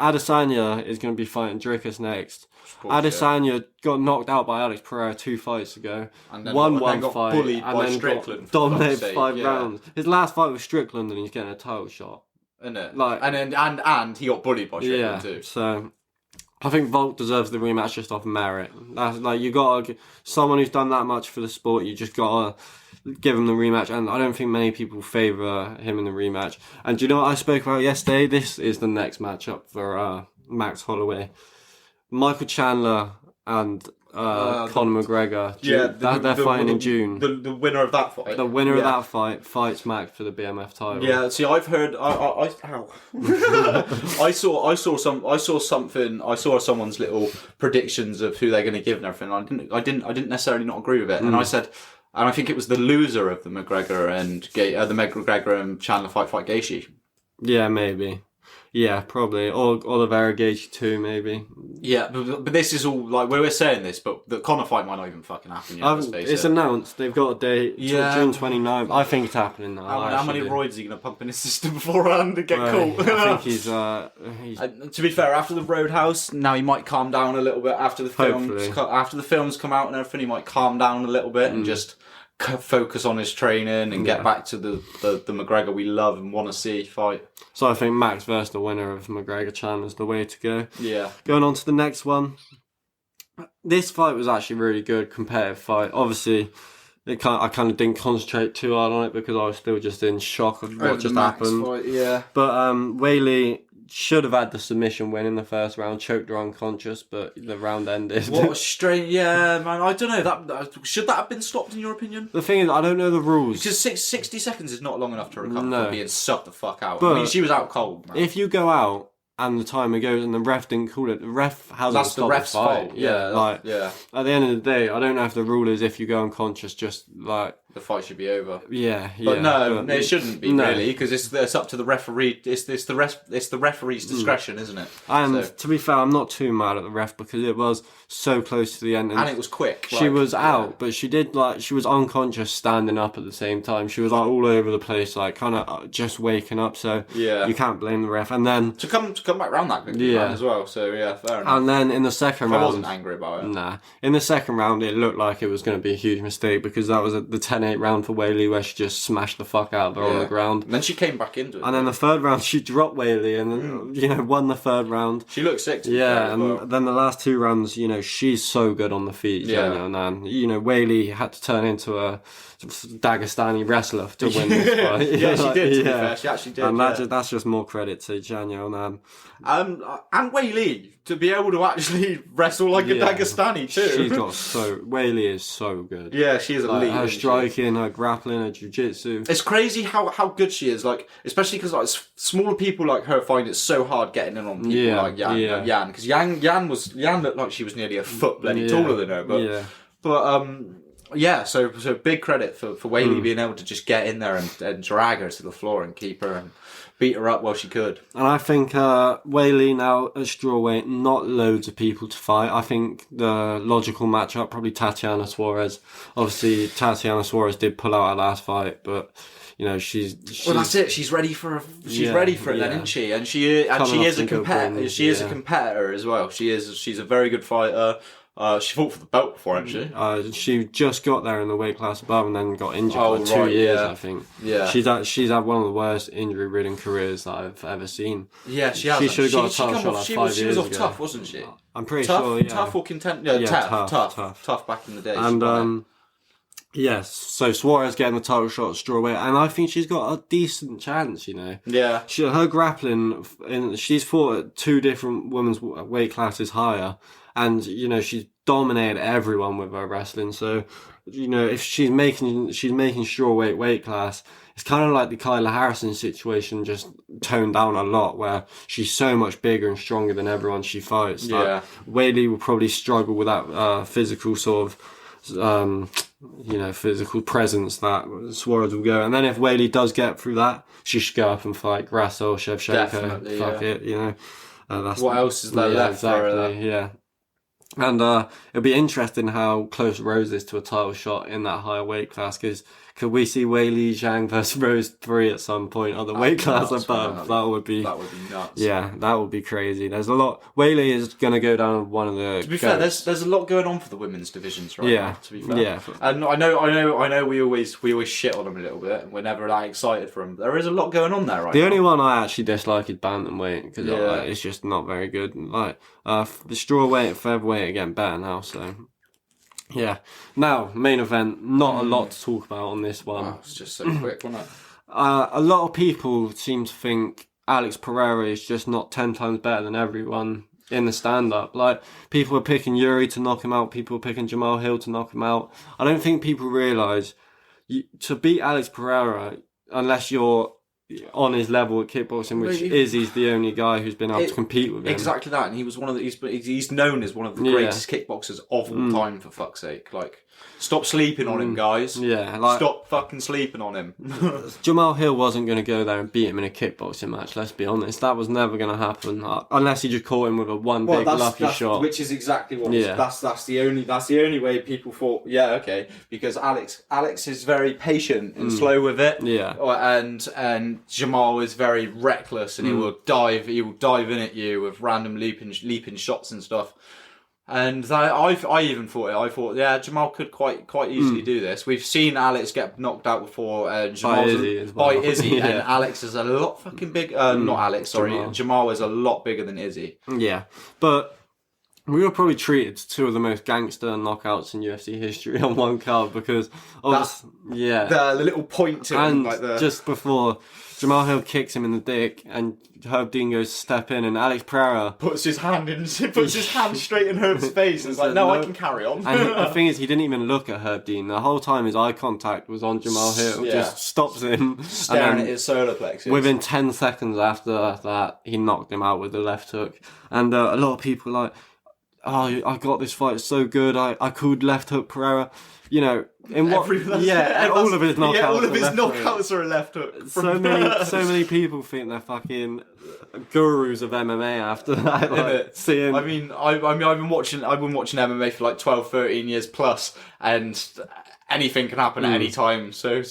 Adesanya is going to be fighting Dricus next. Adesanya got knocked out by Alex Pereira 2 fights ago. And then won one fight bullied and by then Strickland. Dominated 5 rounds. His last fight was Strickland and he's getting a title shot. Isn't it? And he got bullied by Strickland too. So I think Volk deserves the rematch just off merit. That's like you got someone who's done that much for the sport. You just got to give him the rematch, and I don't think many people favour him in the rematch. And do you know what I spoke about yesterday? This is the next matchup for Max Holloway. Michael Chandler and Conor McGregor. They're fighting in June. The winner of that fight. The winner of that fight fights Max for the BMF title. Yeah. See, I've heard. I saw someone's little predictions of who they're going to give and everything. I didn't necessarily not agree with it, and I said. And I think it was the loser of the McGregor and Chandler fight Gaethje. Yeah, maybe. Yeah, probably. Or Oliveira Gaethje too, maybe. Yeah, but this is all like we're saying this, but the Conor fight might not even fucking happen yet. It's announced. They've got a date. June 29th. I think it's happening now. How many roids are you going to pump in his system beforehand to get caught? I think he's. To be fair, after the Roadhouse, now he might calm down a little bit. After the films come out and everything, he might calm down a little bit and just focus on his training and get back to the McGregor we love and want to see fight. So I think Max versus the winner of McGregor Chandler is the way to go. Yeah. Going on to the next one. This fight was actually really good, competitive fight. Obviously, I kind of didn't concentrate too hard on it because I was still just in shock of what just happened. Fight, yeah. But Whaley should have had the submission win in the first round, choked her unconscious, but the round ended. What a strange... Yeah, man, I don't know. Should that have been stopped, in your opinion? The thing is, I don't know the rules. Because 60 seconds is not long enough to recover No. from being sucked the fuck out. But I mean, she was out cold, man. if you go out and the timer goes and the ref didn't call it, the ref hasn't That's stopped the ref's the fight. fault. Yeah, yeah. At the end of the day, I don't know if the rule is if you go unconscious, just like... The fight should be over. Yeah. But no, it shouldn't be really, because it's up to the referee. It's the referee's discretion, isn't it? And to be fair, I'm not too mad at the ref because it was so close to the end, and it was quick. She was out, but she was unconscious, standing up at the same time. She was like all over the place, like kind of just waking up. So you can't blame the ref. And then to come back round that quickly as well. So yeah, fair enough. And then in the second round, I wasn't angry about it. Nah, in the second round, it looked like it was going to be a huge mistake because that was the 10-8 round for Whaley, where she just smashed the fuck out of her on the ground. And then she came back into it. And then the third round, she dropped Whaley and then, won the third round. She looked sick. And then the last two rounds, she's so good on the feet. And Whaley had to turn into a Dagestani wrestler to win this fight. She did. To be fair. She actually did. And that's just more credit to Janyo Nan. And Whaley to be able to actually wrestle like a Dagestani too. Whaley is so good. Yeah, she is elite. Her striking, her grappling, her jiu-jitsu. It's crazy how good she is. Like, especially because like smaller people like her find it so hard getting in on people like Yan. Because Yan looked like she was nearly a foot bloody taller than her. So big credit for Whaley being able to just get in there and drag her to the floor and keep her and beat her up while she could. And I think Whaley now at strawweight, not loads of people to fight. I think the logical matchup, probably Tatiana Suarez. Obviously, Tatiana Suarez did pull out her last fight, but she's well, that's it. She's ready for ready for it then, isn't she? And she is a competitor. She is a competitor as well. She's a very good fighter. She fought for the belt before, hasn't she? She just got there in the weight class above and then got injured for 2 years, I think. Yeah. She's had one of the worst injury-ridden careers that I've ever seen. Yeah, she has. She should have got a title shot like 5 years ago. She was off tough, wasn't she? I'm pretty sure, yeah. Tough or content? Yeah, tough back in the day. And, yes, so Suarez getting the title shot at strawweight, and I think she's got a decent chance, Yeah. Her grappling, she's fought at 2 different women's weight classes higher, and she's dominated everyone with her wrestling. So if she's making strawweight weight class, it's kind of like the Kyla Harrison situation, just toned down a lot, where she's so much bigger and stronger than everyone she fights. Yeah. Whaley will probably struggle with that physical sort of physical presence that Suarez will go. And then if Whaley does get through that, she should go up and fight Grasso, Shevchenko. Definitely, Fuck it, That's what else is there left? Exactly, yeah. And it'll be interesting how close Rose is to a title shot in that higher weight class, because could we see Weili Zhang versus Rose 3 at some point on the weight class above? That would be nuts. Yeah, that would be crazy. There's a lot. Weili is going to go down one of the. To be fair, there's a lot going on for the women's divisions right now. To be fair, yeah. And I know we always shit on them a little bit, and we're never that excited for them. There is a lot going on there right now. The only one I actually dislike is bantamweight, because it's just not very good. Like the strawweight and featherweight are getting better now, so. Yeah. Now, main event. Not a lot to talk about on this one. Wow, it's just so quick, wasn't it? A lot of people seem to think Alex Pereira is just not 10 times better than everyone in the stand-up. Like, people are picking Yuri to knock him out. People are picking Jamal Hill to knock him out. I don't think people realise to beat Alex Pereira, unless you're on his level at kickboxing, which Izzy's the only guy who's been able to compete with him. Exactly that, and he was one of he's known as one of the greatest kickboxers of all time, for fuck's sake. Like, stop sleeping on him, guys. Yeah, stop fucking sleeping on him. Jamal Hill wasn't going to go there and beat him in a kickboxing match, let's be honest. That was never going to happen, unless he just caught him with a big lucky shot. Which is exactly what that's the only way people thought, because Alex is very patient and slow with it. Yeah. And Jamal is very reckless, and he will dive in at you with random leaping shots and stuff. And I even thought it. I thought, Jamal could quite easily do this. We've seen Alex get knocked out before, and by Izzy, and Alex is a lot fucking big. Not Alex, sorry. Jamal is a lot bigger than Izzy. Yeah, but we were probably treated to two of the most gangster knockouts in UFC history on one card because the little point to and him, like just before Jamal Hill kicks him in the dick and Herb Dean goes to step in and Alex Pereira puts his hand straight in Herb's face and is like, no, I can carry on. And the thing is, he didn't even look at Herb Dean. The whole time his eye contact was on Jamal Hill. Just stops him. Staring at his solar plexus. Within 10 seconds after that, he knocked him out with the left hook. And a lot of people were like, oh, I got this fight so good. I called left hook Pereira. You know, in what? All of his knockouts. All of his knockouts are a left hook. So many people think they're fucking gurus of MMA after that. Like, seeing. I mean, I've been watching MMA for like 12, 13 years plus, and anything can happen at any time. So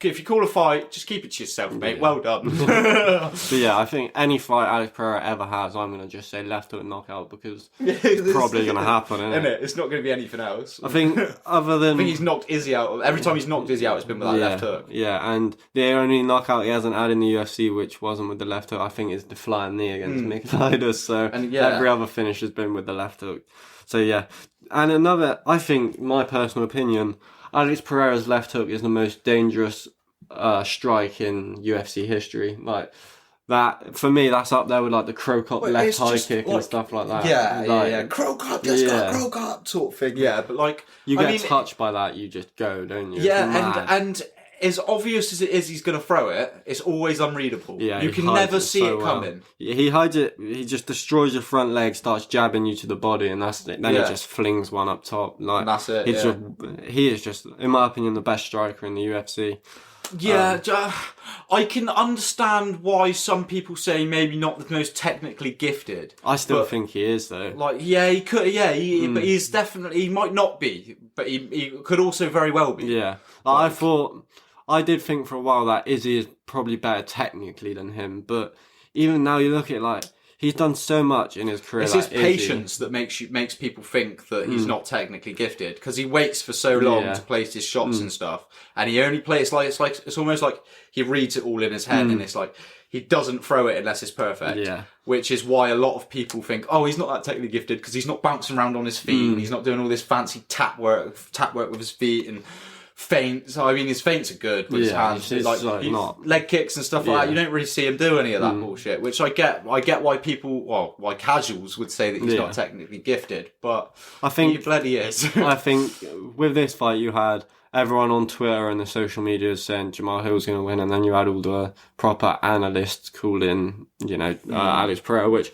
if you call a fight, just keep it to yourself, mate. Well done. But yeah, I think any fight Alex Pereira ever has, I'm going to just say left hook knockout because it's probably going to happen, isn't it? It's not going to be anything else. I think I think he's knocked Izzy out. Every time he's knocked Izzy out, it's been with that left hook. Yeah, and the only knockout he hasn't had in the UFC, which wasn't with the left hook, I think is the flying knee against Mick Vidus. So every other finish has been with the left hook. So yeah. And I think, my personal opinion, Alex Pereira's left hook is the most dangerous strike in UFC history. Like that, for me, that's up there with like the crow cop left high kick and stuff like that. Yeah. Crow cop, crow cop sort of thing. Yeah, but like you get touched by that, you just go, don't you? Yeah, and as obvious as it is, he's going to throw it. It's always unreadable. Yeah, you can never see it coming. He hides it. He just destroys your front leg, starts jabbing you to the body, and that's it. Then he just flings one up top. Like, and that's it. He is just, in my opinion, the best striker in the UFC. Yeah, I can understand why some people say maybe not the most technically gifted. I still think he is, though. Like, yeah, he could, but he's definitely, he might not be, but he could also very well be. Yeah, I did think for a while that Izzy is probably better technically than him, but even now you look at it, like, he's done so much in his career. It's his patience that makes people think that he's not technically gifted, because he waits for so long to place his shots and stuff, and he only plays it's almost like he reads it all in his head, and it's like he doesn't throw it unless it's perfect. Yeah, which is why a lot of people think, oh, he's not that technically gifted because he's not bouncing around on his feet and he's not doing all this fancy tap work with his feet and feints. I mean, his feints are good with his hands. Like leg kicks and stuff like that. You don't really see him do any of that bullshit, which I get why people, why casuals would say that he's not technically gifted, but I think he bloody is. I think with this fight you had everyone on Twitter and the social media saying Jamal Hill's going to win, and then you had all the proper analysts calling, Alex Pereira, which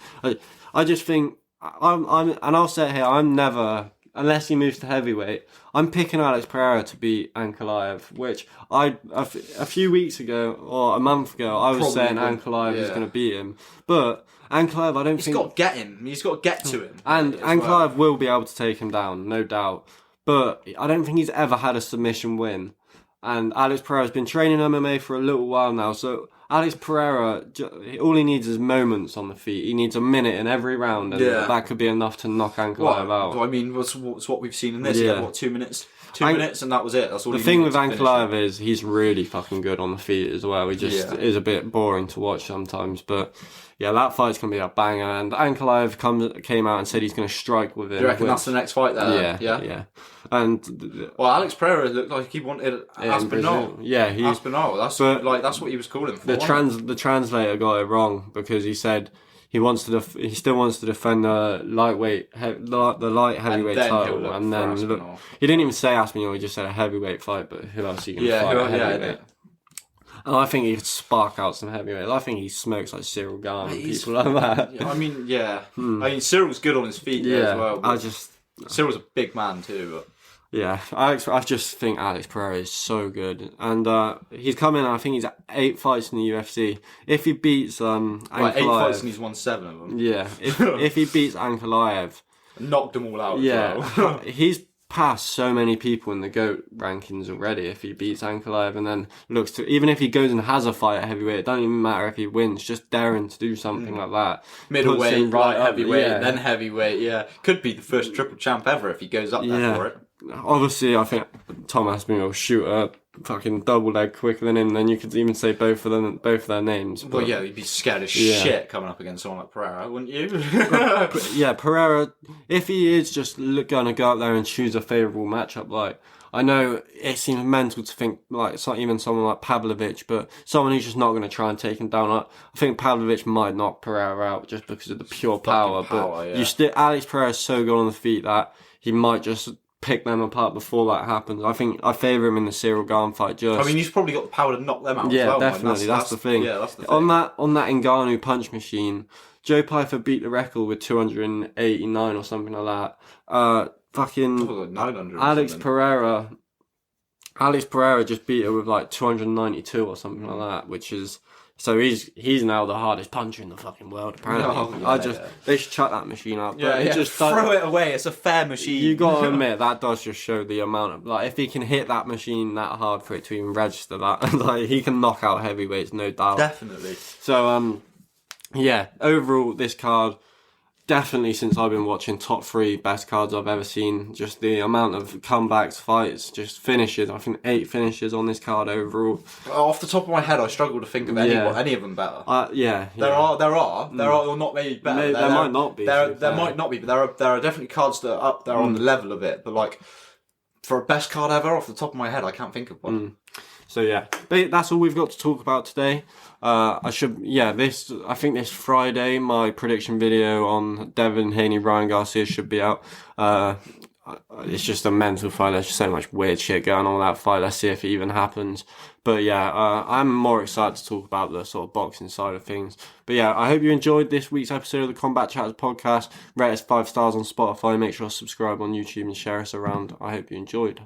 I just think and I'll say it here, I'm never, unless he moves to heavyweight, I'm picking Alex Pereira to beat Ankalaev, which a few weeks ago or a month ago I was saying Ankalaev is going to beat him, but Ankalaev, I don't think... He's got to get him. He's got to get to him. And Ankalaev will be able to take him down, no doubt. But I don't think he's ever had a submission win. And Alex Pereira's been training MMA for a little while now, so Alex Pereira, all he needs is moments on the feet. He needs a minute in every round, and that could be enough to knock Ankalaev out. I mean, what's what we've seen in this? Yeah, 2 minutes? 2 minutes, and that was it. That's all. The thing with Ankalaev is he's really fucking good on the feet as well. He just is a bit boring to watch sometimes, but yeah, that fight's going to be a banger. And Ankalaev came out and said he's going to strike with him. Do you reckon that's the next fight there? Yeah. And Alex Pereira looked like he wanted Aspinall. Yeah, Aspinall. That's what he was calling for. The translator got it wrong because he said he still wants to defend the light heavyweight title, and then he didn't even say Aspinall. He just said a heavyweight fight. But who else are you going to fight? Heavyweight? And I think he could spark out some heavyweight. I think he smokes like Cyril Gane and people like that. I mean, Cyril's good on his feet as well. Cyril's a big man too. But. Yeah, I just think Alex Pereira is so good, and he's coming. I think he's at 8 fights in the UFC. If he beats Ankalaev, 8 fights and he's won 7 of them. Yeah, if he beats Ankalaev, knocked them all out. Yeah, as well. He's passed so many people in the GOAT rankings already. If he beats Ankalaev and then looks to, even if he goes and has a fight at heavyweight, it doesn't even matter if he wins. Just daring to do something like that, middleweight, right heavyweight, then heavyweight. Yeah, could be the first triple champ ever if he goes up there for it. Obviously, I think Tom Aspinall will shoot a fucking double leg quicker than him, then you could even say both of their names. Well, yeah, you'd be scared as shit coming up against someone like Pereira, wouldn't you? Yeah, Pereira, if he is just gonna go out there and choose a favourable matchup, like, I know it seems mental to think, like, it's not even someone like Pavlovich, but someone who's just not going to try and take him down. I think Pavlovich might knock Pereira out just because of the pure power, Alex Pereira's so good on the feet that he might just pick them apart before that happens. I think I favour him in the Cyril Gane fight. I mean, he's probably got the power to knock them out. Yeah, as well, definitely. That's the thing. Yeah, that's the thing. On that Ngannou punch machine, Joe Pyfer beat the record with 289 or something like that. Fucking 900. Alex Pereira just beat her with like 292 or something like that, which is, so he's now the hardest puncher in the fucking world, apparently. They should chuck that machine up. Just throw it away. It's a fair machine. You got to admit, that does just show the amount of, like, if he can hit that machine that hard for it to even register that, like, he can knock out heavyweights, no doubt. Definitely. So, overall, this card, definitely since I've been watching, top 3 best cards I've ever seen. Just the amount of comebacks, fights, just finishes. I think 8 finishes on this card overall. Off the top of my head, I struggle to think of any of them better. There are, or not maybe better. There might not be. There might not be, but there are definitely cards that are up there on the level of it. But like, for a best card ever, off the top of my head, I can't think of one. So yeah, but that's all we've got to talk about today. I think this Friday, my prediction video on Devin Haney, Ryan Garcia should be out. It's just a mental fight. There's just so much weird shit going on with that fight. Let's see if it even happens. But yeah, I'm more excited to talk about the sort of boxing side of things. But yeah, I hope you enjoyed this week's episode of the Combat Chatters podcast. Rate us 5 stars on Spotify. Make sure to subscribe on YouTube and share us around. I hope you enjoyed.